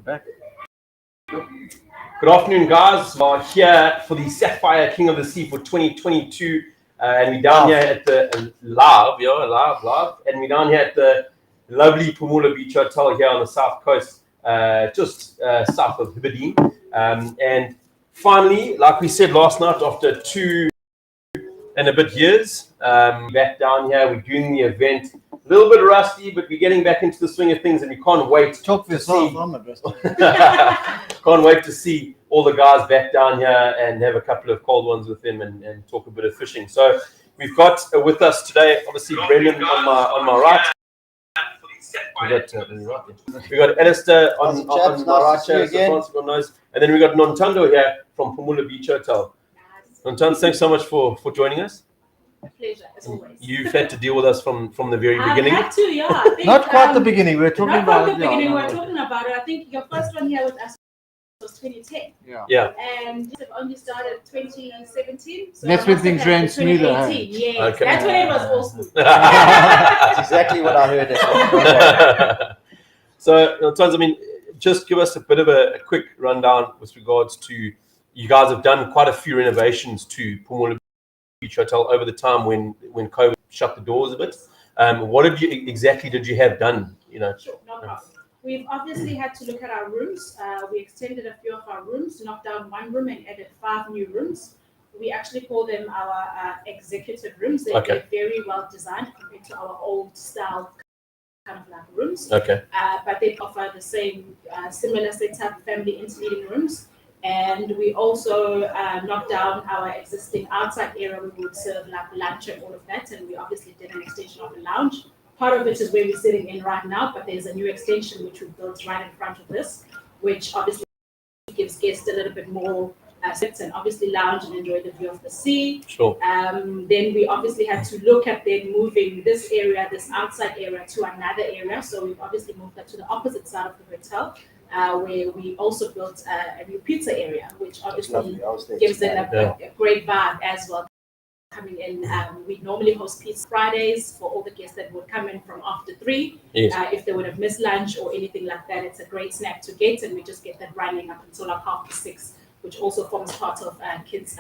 back. Good afternoon, guys. We're here for the Sapphire King of the Sea for 2022, and we're down here at the live, and we're down here at the lovely Phumula Beach Hotel here on the south coast, just south of Aberdeen. And finally, like we said last night, after 2 and a bit years, back down here, we're doing the event. A little bit rusty, but we're getting back into the swing of things, and we can't wait Talk for yourself. Can't wait to see all the guys back down here and have a couple of cold ones with them and talk a bit of fishing. So we've got with us today, obviously, Brendan on my right. We got Alistair on my right here, and then we got Nontando here from Phumula Beach Hotel. Nontando, thanks so much for joining us. A pleasure, as always. You've had to deal with us from the very beginning. I had to, yeah. I think, Not quite the beginning. We're talking not about quite the beginning. We're talking about it. I think your first one here with us was 2010. Yeah. And we've only started 2017. So That's when things ran smoother. 2018. Yes. Okay. That's when it was all smooth. That's exactly what I heard. So, Nontando, I mean, just give us a bit of a quick rundown with regards to, you guys have done quite a few renovations to Phumula Beach Hotel over the time when COVID shut the doors a bit. What exactly did you have done? Sure, no problem. We've obviously had to look at our rooms. We extended a few of our rooms, knocked down one room and added 5 new rooms. We actually call them our executive rooms. They're very well designed compared to our old style kind of like rooms. Okay. But they offer the same similar setup, family interleading rooms. And we also knocked down our existing outside area. We would serve like lunch and all of that. And we obviously did an extension of the lounge. Part of it is where we're sitting in right now, but there's a new extension which we built right in front of this, which obviously gives guests a little bit more sits and obviously lounge and enjoy the view of the sea. Sure. Then we obviously had to look at then moving this area, this outside area, to another area. So we've obviously moved that to the opposite side of the hotel. Where we also built a new pizza area, which obviously gives them a great vibe as well. Coming in, we normally host Pizza Fridays for all the guests that would come in from after 3. Yes. If they would have missed lunch or anything like that, it's a great snack to get, and we just get that running up until like 6:30, which also forms part of kids'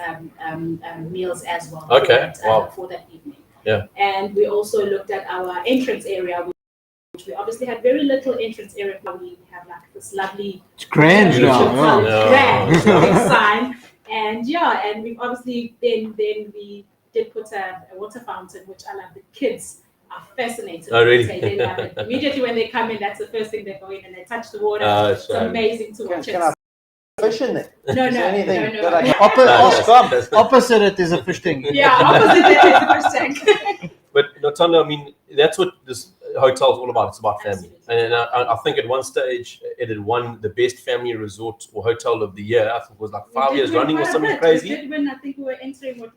meals as well. Okay. For that evening. Yeah. And we also looked at our entrance area. We obviously had very little entrance area, but we have like this lovely grand grand sign, and we obviously then we did put a water fountain, which I love. The kids are fascinated. Oh, really? They love it. Immediately when they come in, that's the first thing they go in and they touch the water. It's amazing to watch. Can I fish in there? No. Opposite it is a fish tank. Yeah, opposite it is a fish tank. But Nontando, I mean, that's what this hotel is all about. It's about family. Absolutely. And I think at one stage it had won the best family resort or hotel of the year. I think it was like 5 years running or something crazy. We did win. I think we were entering with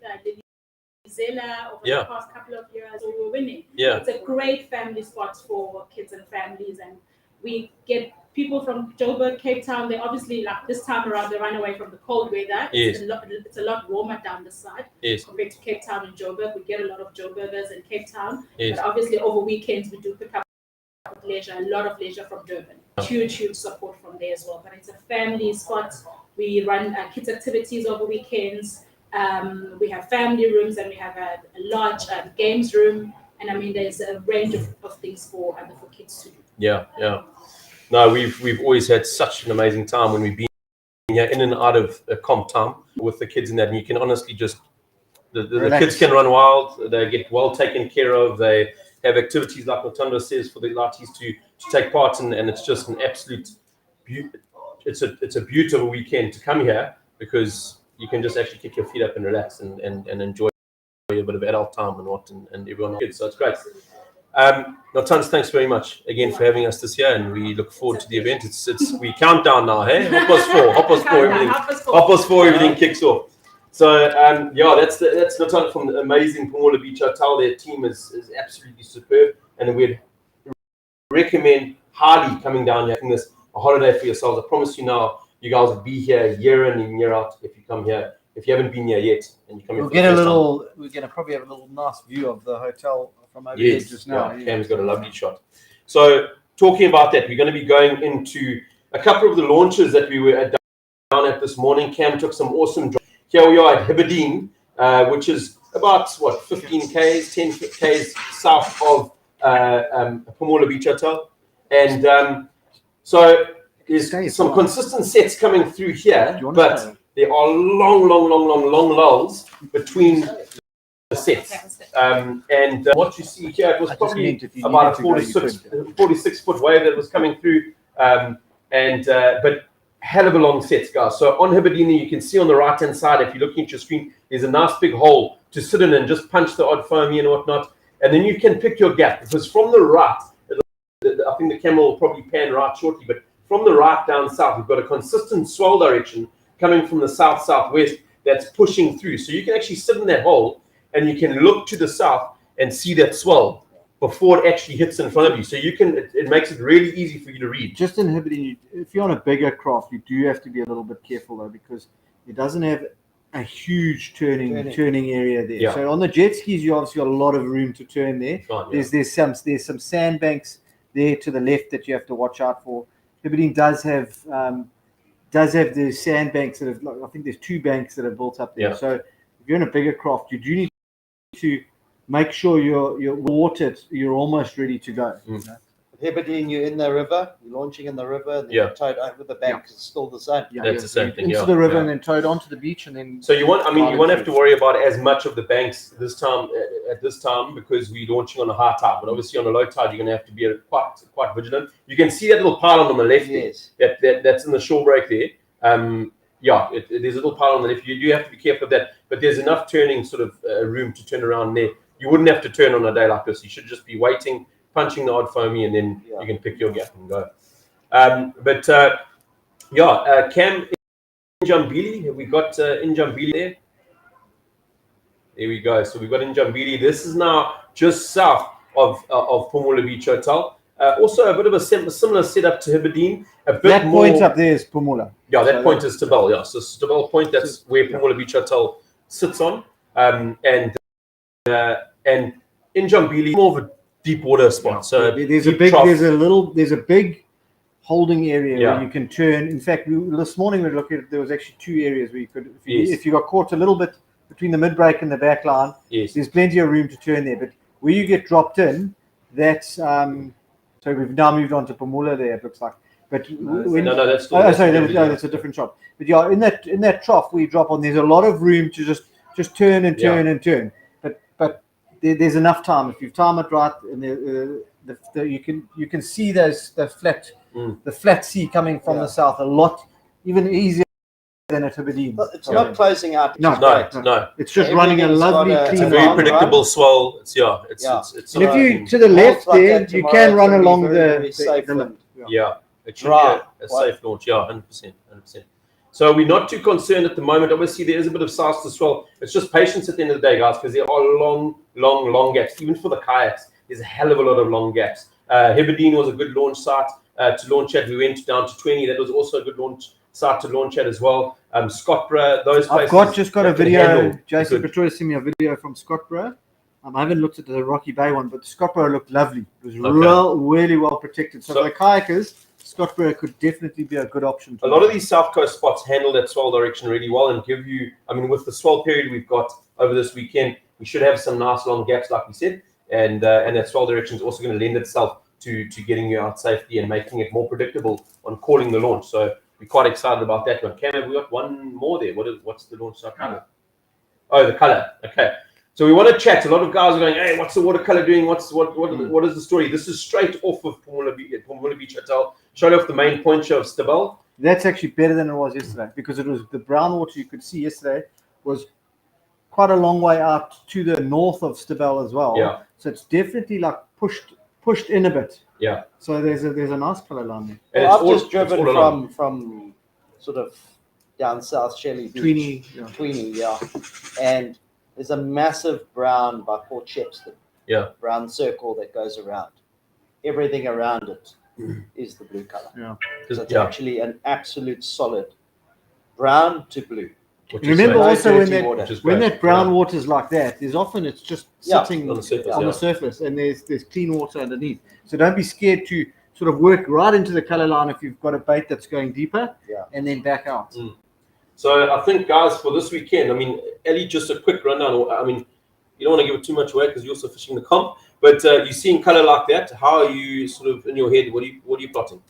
Zella over the past couple of years, so we were winning. Yeah. It's a great family spot for kids and families, and we get people from Joburg, Cape Town. They obviously, like this time around, they run away from the cold weather. Yes. It's a lot warmer down this side compared to Cape Town and Joburg. We get a lot of Joburgers in Cape Town, but obviously over weekends we do pick up leisure, a lot of leisure from Durban. Huge support from there as well. But it's a family spot. We run kids activities over weekends. We have family rooms, and we have a large games room. And I mean, there's a range of things for kids to do. Yeah. No, we've always had such an amazing time when we've been here in and out of comp time with the kids in that. And you can honestly just, the kids can run wild. They get well taken care of. They have activities like Nontando says for the latis to take part in, and it's just an absolute it's a beautiful weekend to come here because you can just actually kick your feet up and relax and enjoy a bit of adult time and everyone kids. So it's great. Nontando, thanks very much again for having us this year, and we look forward to the event. It's we count down now, hey? Half past four, everything kicks off. So that's Nontando from the amazing Phumula Beach Hotel. Their team is absolutely superb, and we'd recommend highly coming down here, making this a holiday for yourselves. I promise you now, you guys will be here year in and year out if you come here. If you haven't been here yet, and you come here, we're gonna probably have a little nice view of the hotel from over here just now. Cam's got a lovely shot. So talking about that, we're going to be going into a couple of the launches that we were down at this morning. Cam took some awesome drives. Here we are at Heberdean, which is about 15 k's, 10 k's south of Phumula Beach Hotel, and so there's some consistent sets coming through here, but there are long lulls between the sets. And what you see here, it was probably about a 46 foot wave that was coming through, but hell of a long sets, guys. So on Heberdean, you can see on the right hand side, if you're looking at your screen, there's a nice big hole to sit in and just punch the odd foamy and whatnot, and then you can pick your gap, because from the right, I think the camera will probably pan right shortly, but from the right down south, we've got a consistent swell direction coming from the south-southwest that's pushing through. So you can actually sit in that hole and you can look to the south and see that swell before it actually hits in front of you. So you can, it makes it really easy for you to read. Just in Heberdean, if you're on a bigger craft, you do have to be a little bit careful though, because it doesn't have a huge turning area there. Yeah. So on the jet skis, you obviously got a lot of room to turn there. Fine, yeah. There's some sandbanks there to the left that you have to watch out for. Heberdean does have the sandbanks that have, I think there's 2 banks that are built up there. Yeah. So if you're in a bigger craft, you do need to make sure you're watered, you're almost ready to go. Mm. You know? Heberdean, you're in the river, you're launching in the river, and then Yeah. you're towed over the bank. It's still the same. Yeah, That's the same thing, into yeah, the river yeah. and then towed onto the beach, and then So you won't have to worry about as much of the banks this time at this time, because we're launching on a high tide. But obviously on a low tide, you're going to have to be quite vigilant. You can see that little pylon on the left Yes. there, that's in the shore break there. There's a little pylon on the left. You do have to be careful of that, but there's enough turning sort of room to turn around there. You wouldn't have to turn on a day like this. You should just be waiting, punching the odd foamy, and then you can pick your gap and go. Cam Injambili, we got Injambili there. There we go. So we've got Injambili. This is now just south of Phumula Beach Hotel. Also a bit of a similar setup to Heberdean. that point up there is Phumula. Yeah, that point is Stabel. Yeah, so Stabel Point, that's where Phumula Beach Hotel sits on. And Injambili, more of a deep water spot. So there's a big holding area where you can turn. In fact, this morning we looked at, there was actually 2 areas where you could, if you got caught a little bit between the mid break and the back line, there's plenty of room to turn there. But where you get dropped in, that's so we've now moved on to Phumula there, it looks like. But that's a different shot. But yeah, in that trough where you drop on, there's a lot of room to just turn and turn and turn. But there's enough time if you time it right, and you can see the flat sea coming from the south a lot even easier than at Heberdean. It's not closing out. No. It's just running a lovely clean. It's a very predictable swell. It's and if you to the left there, you can run along the it should be a safe launch. 100%. So we're not too concerned at the moment. Obviously, there is a bit of size to swell. It's just patience at the end of the day, guys, because there are long gaps. Even for the kayaks, there's a hell of a lot of long gaps. Heberdean was a good launch site to launch at. We went down to 20. That was also a good launch site to launch at as well. Scottburgh, those places. I've just got a video. Jason Petroy sent me a video from Scottburgh. I haven't looked at the Rocky Bay one, but Scottburgh looked lovely. It was really well protected. So for the kayakers, Scottburgh could definitely be a good option. A lot of these south coast spots handle that swell direction really well and give you, with the swell period we've got over this weekend, we should have some nice long gaps, like we said, and that swell direction is also going to lend itself to getting you out safely and making it more predictable on calling the launch. So we're quite excited about that one. Cam, have we got one more there? What's the launch site color? Oh, the color. Okay. So we want to chat. A lot of guys are going, hey, what's the watercolor doing? What is the story? This is straight off of Phumula Beach Hotel. Showed off the main point show of Stabel. That's actually better than it was yesterday, because it was the brown water you could see yesterday was quite a long way out to the north of Stabel as well. Yeah. So it's definitely like pushed in a bit. Yeah. So there's a nice color line there. And I've just driven from sort of down south Shelley Beach, Tweenie, and there's a massive brown by Port Shepstone. Yeah. Brown circle that goes around. Everything around it is the blue color. Yeah. So it's actually an absolute solid brown to blue. Remember also when that brown water water is like that, there's often it's just sitting on the surface, and there's clean water underneath. So don't be scared to sort of work right into the color line if you've got a bait that's going deeper, and then back out. So I think, guys, for this weekend, I mean, Ellie, just a quick rundown. I mean, you don't want to give it too much away because you're also fishing the comp, but you're seeing color like that. How are you sort of in your head? What are you plotting?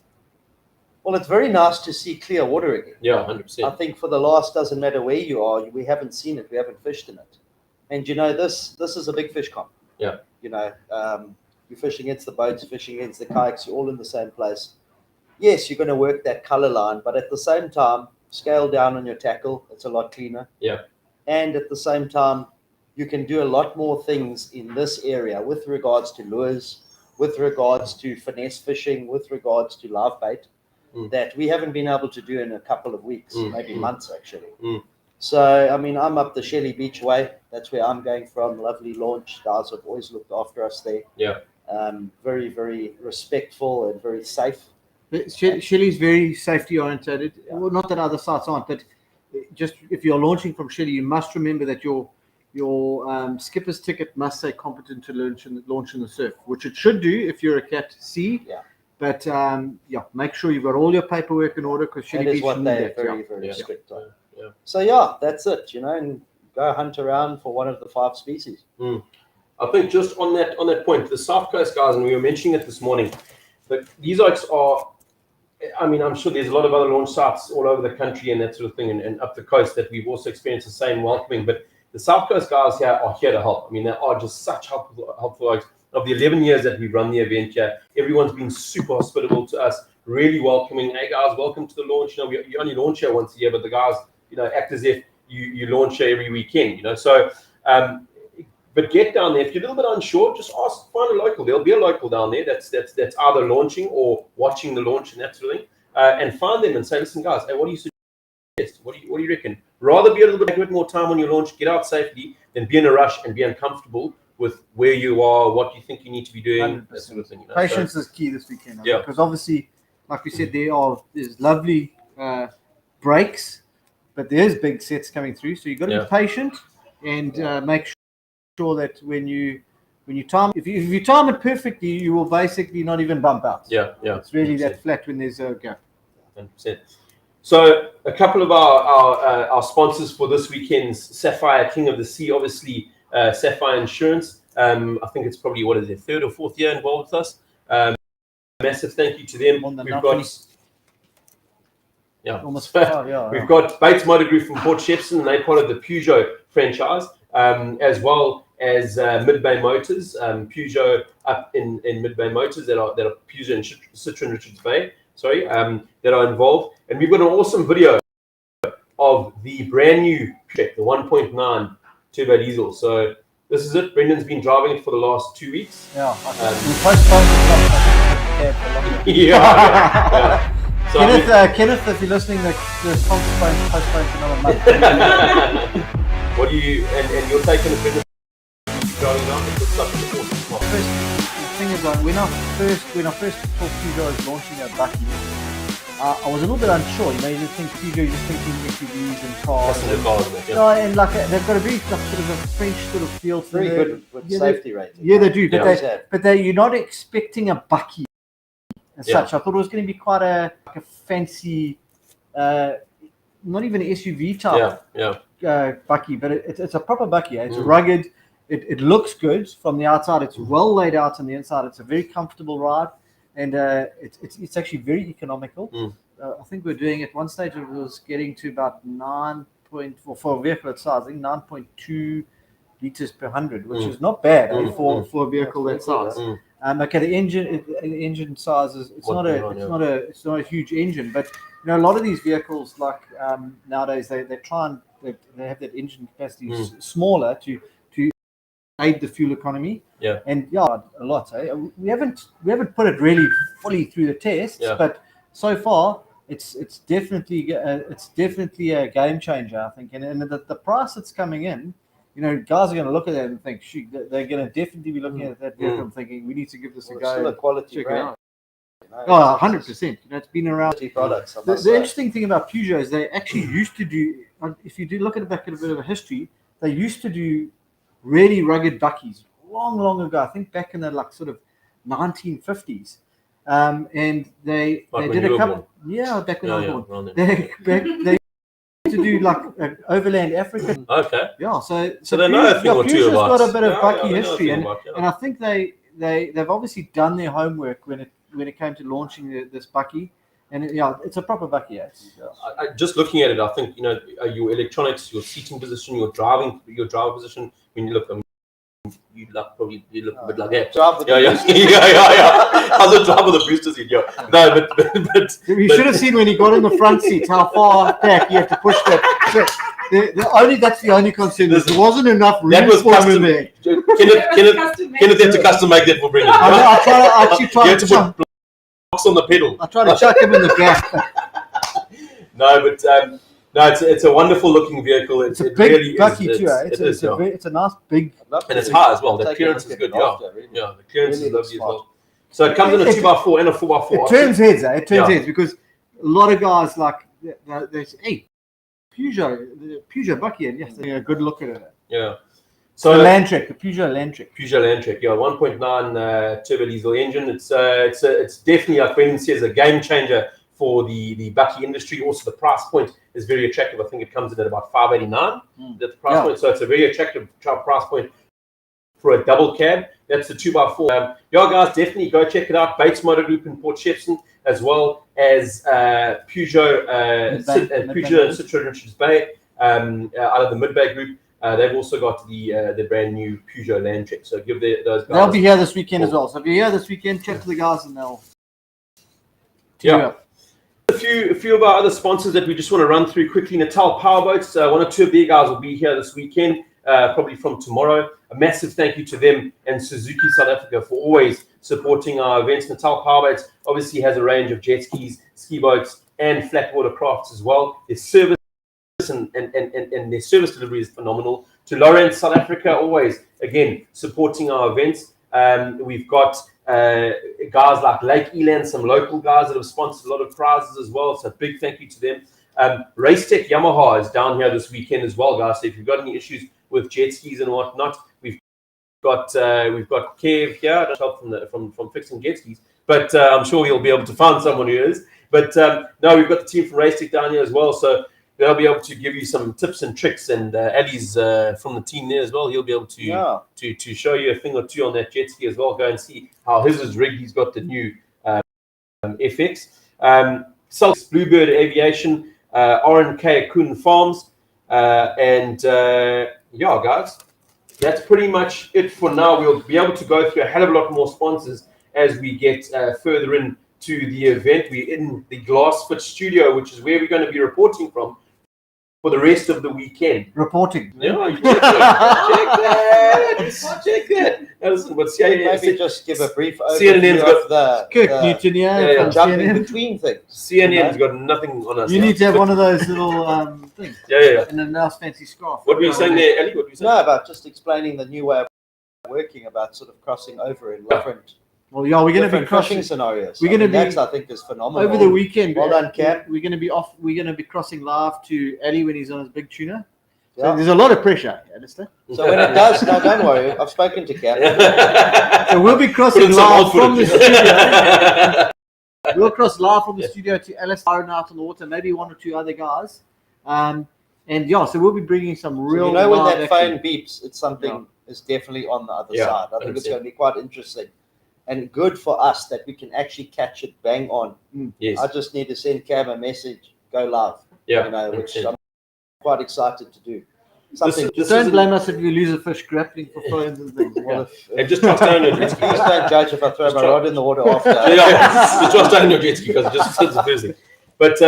Well, it's very nice to see clear water again. Yeah, 100%. I think for the last, doesn't matter where you are, we haven't seen it, we haven't fished in it. And this is a big fish comp. Yeah. You're fishing against the boats, fishing against the kayaks, you're all in the same place. Yes, you're going to work that color line, but at the same time, scale down on your tackle. It's a lot cleaner. Yeah. And at the same time, you can do a lot more things in this area with regards to lures, with regards to finesse fishing, with regards to live bait that we haven't been able to do in a couple of weeks, maybe months actually. So, I mean, I'm up the Shelley Beach way. That's where I'm going from. Lovely launch. Guys have always looked after us there. Yeah. Very, very respectful and very safe. Shelley's very safety oriented. Well, not that other sites aren't, but just if you're launching from Shelley, you must remember that your skipper's ticket must say competent to launch in the surf, which it should do if you're a Cat C. Yeah. But make sure you've got all your paperwork in order because Shelley that is Beach what they're very strict on. Yeah. So that's it. And go hunt around for one of the 5 species. I think just on that point, the South Coast guys, and we were mentioning it this morning, but these oaks are. I mean, I'm sure there's a lot of other launch sites all over the country and that sort of thing, and up the coast that we've also experienced the same welcoming. But the South Coast guys here are here to help. I mean, they are just such helpful oaks. Of the 11 years that we've run the event here, everyone's been super hospitable to us, really welcoming. Hey guys, welcome to the launch. You only launch here once a year, but the guys, act as if you launch here every weekend. So, but get down there. If you're a little bit unsure, just find a local. There'll be a local down there that's either launching or watching the launch and that sort of thing, and find them and say, listen, guys, hey, what do you suggest? What do you reckon? Rather be a little bit more time on your launch, get out safely, than be in a rush and be uncomfortable with where you are, what you think you need to be doing, 100%. That sort of thing. Patience is key this weekend. Because obviously, like we said, there's lovely breaks, but there's big sets coming through. So you've got to be patient and make sure that when you time, if you time it perfectly, you will basically not even bump out. Yeah. It's really 100%. That flat when there's a gap. 100%. So a couple of our sponsors for this weekend's Sapphire King of the Sea, obviously. Sapphire Insurance, I think it's probably, what is it, 3rd or 4th year involved with us. Massive thank you to them. We've got we've got Bates Motor Group from Port Shepstone, and they're part of the Peugeot franchise, as well as Mid-Bay Motors, Peugeot up in Mid-Bay Motors that are Peugeot and Citroen Richards Bay, that are involved. And we've got an awesome video of the brand new Peugeot, the 1.9 turbo diesel. So this is it. Brendan's been driving it for the last 2 weeks. We postponed Yeah. So Kenneth, if you're listening, the song's postponed for another month. What do you and you're taking a bit of driving out? It looks like it's awesome. The thing is, when I first saw Peugeot launching a Bucky, I was a little bit unsure. You just think Peugeot, you're just thinking SUVs and cars. And like they've got a very sort of a French sort of feel to very good with safety rating. Yeah, they do. But you're not expecting a Bucky as such. I thought it was going to be quite a fancy, not even an SUV type Bucky, but it's a proper Bucky. It's rugged. It looks good from the outside. It's well laid out on the inside. It's a very comfortable ride. And it's actually very economical. I think we're doing at one stage it was getting to about for a vehicle at size, I think 9.2 liters per 100, which is not bad for a vehicle that size. Okay, the engine size is it's not a huge engine, but a lot of these vehicles like nowadays they try and they have that engine capacity smaller to aid the fuel economy. And a lot. We haven't put it really fully through the tests, but so far it's definitely a game changer, I think. And the price that's coming in, guys are going to look at that and think, shoot, they're going to definitely be looking at that vehicle and thinking, we need to give this a go. Still a quality brand. 100%. It's been around. Products. The interesting thing about Peugeot is they actually used to do. If you do look at back at a bit of a history, they used to do really rugged Buckies long ago. I think back in the sort of 1950s, and they did a couple. Back when I was born. They to do like overland Africa. Okay. Yeah, so they know a thing or two about. Got a bit of bucky history, and I think they've obviously done their homework when it came to launching this bucky, and it's a proper bucky. I just looking at it, I think your electronics, your seating position, your driver position. When you look, you look a bit like that. How's the driver the boosters in? No, but you should have seen when he got in the front seat how far back you have to push that. That's the only concern. There wasn't enough room that was for custom. him there. Kenneth had to custom make that for Brendan. I actually tried to put blocks on the pedal. I tried to chuck him in the back. No, but it's a wonderful looking vehicle. It's a big bucky too. It's a nice big, and it's high as well. The clearance is good. The clearance is lovely as well. So it comes in a 2x4 and a 4x4. It turns heads. It turns heads because a lot of guys they say, "Hey, Peugeot bucky," and yes, they a good look at it. Yeah. So the Peugeot Landtrek. 1.9 turbo diesel engine. It's definitely, like Brendan says, a game changer for the bucky industry. Also, the price point is very attractive. I think it comes in at about $589. That's the price point. So it's a very attractive price point for a double cab. That's the 2x4. Guys, definitely go check it out. Bates Motor Group in Port Shepstone, as well as Peugeot and Citroën Richards Bay out of the Mid-Bay Group. They've also got the brand new Peugeot Landtrek. So give those guys. They'll be here this weekend as well. So if you're here this weekend, chat to the guys and they'll. A few of our other sponsors that we just want to run through quickly. Natal Powerboats, one or two of their guys will be here this weekend, probably from tomorrow. A massive thank you to them and Suzuki South Africa for always supporting our events. Natal Powerboats obviously has a range of jet skis, ski boats, and flat water crafts as well. Their service and their service delivery is phenomenal. To Lawrence, South Africa, always, again, supporting our events. We've got guys like Lake Eland, some local guys that have sponsored a lot of prizes as well. So big thank you to them. Racetech Yamaha is down here this weekend as well, guys. So if you've got any issues with jet skis and whatnot, we've got Kev here to help from fixing jet skis. But I'm sure you'll be able to find someone who is. But no, we've got the team from Racetech down here as well. So they'll be able to give you some tips and tricks, and Ali's from the team there as well. He'll be able to show you a thing or two on that jet ski as well. Go and see how his is rigged. He's got the new FX. Celtics Bluebird Aviation, R&K Kuhn Farms, and guys, that's pretty much it for now. We'll be able to go through a hell of a lot more sponsors as we get further in to the event. We're in the Glassfit studio, which is where we're going to be reporting from for the rest of the weekend. Reporting. Yeah, check that. Check that. Listen, but maybe just give a brief overview of the Kirk Newton, jumping between things. CNN's got nothing on us. You need to have one of those little things. And a nice fancy scarf. What were you saying there, Ali? What were you saying? No, about just explaining the new way of working, about sort of crossing over in different. Well, we're going to be crossing scenarios. We're going to be. That's, I think, is phenomenal. Over the weekend, well done, Cap. We're going to be off. We're going to be crossing live to Ali when he's on his big tuna. So there's a lot of pressure. You understand? So when it does, no, don't worry. I've spoken to Cap. So we'll be crossing live from the studio. We'll cross live from the studio to Alice Iron out on the water, maybe one or two other guys. So we'll be bringing some real. So when that phone beeps, it's something is definitely on the other side. I think it's going to be quite interesting. And good for us that we can actually catch it bang on. Yes. I just need to send Cam a message, go live. Which I'm quite excited to do. Something. Don't blame us if you lose a fish grappling for phones and things. And just trust down your jet ski. Please don't judge if I throw my rod in the water after. Just trust down your jet ski because it just sits the first thing. But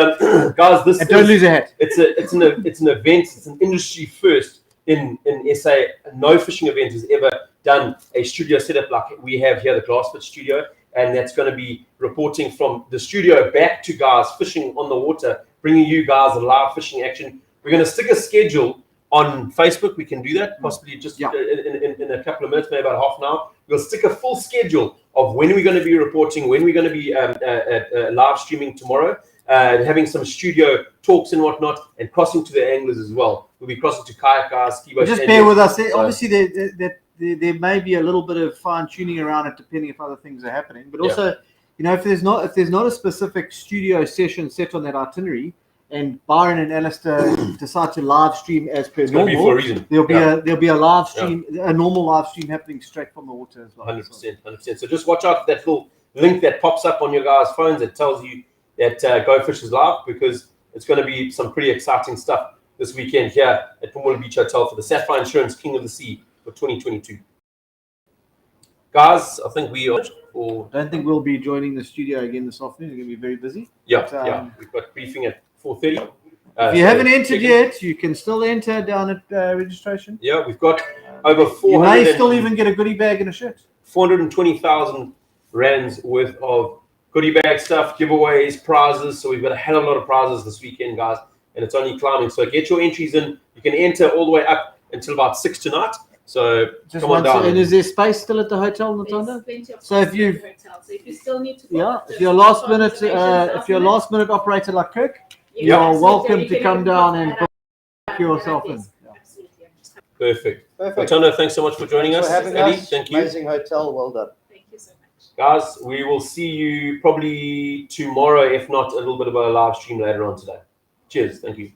guys, don't lose your hat. It's an event. It's an industry first in SA. No fishing event has ever done a studio setup like we have here, the Glassfit studio, and that's going to be reporting from the studio back to guys fishing on the water, bringing you guys a live fishing action. We're going to stick a schedule on Facebook. We can do that possibly just in a couple of minutes, maybe about half an hour. We'll stick a full schedule of when we're going to be reporting, when we're going to be live streaming tomorrow, having some studio talks and whatnot, and crossing to the anglers as well. We'll be crossing to kayak guys, ski boats. Just bear with us. Obviously, there may be a little bit of fine tuning around it depending if other things are happening, but also if there's not a specific studio session set on that itinerary, and Byron and Alistair decide to live stream as per normal, be for a reason. There'll be a live stream, a normal live stream happening straight from the water as well. 100%. So just watch out for that little link that pops up on your guys' phones that tells you that Go Fish is live, because it's going to be some pretty exciting stuff this weekend here at Pumula Beach Hotel for the Sapphire Insurance King of the Sea for 2022. Guys, I think we are. I don't think we'll be joining the studio again this afternoon. We're going to be very busy. Yeah. We've got briefing at 4:30. If you haven't entered yet, you can still enter down at registration. Yeah, we've got over 400. You may still even get a goodie bag and a shirt. 420,000 rands worth of goodie bag stuff, giveaways, prizes. So we've got a hell of a lot of prizes this weekend, guys, and it's only climbing. So get your entries in. You can enter all the way up until about 6 tonight. So just come on down. And is there space still at the hotel, Natanda? So if you still need to, if you're last minute operator like Kirk, you're welcome to come down and book yourself in. Perfect. Natanda, thanks so much for joining us. Thank you. Amazing hotel, well done. Thank you so much. Guys, we will see you probably tomorrow, if not a little bit of a live stream later on today. Cheers. Thank you.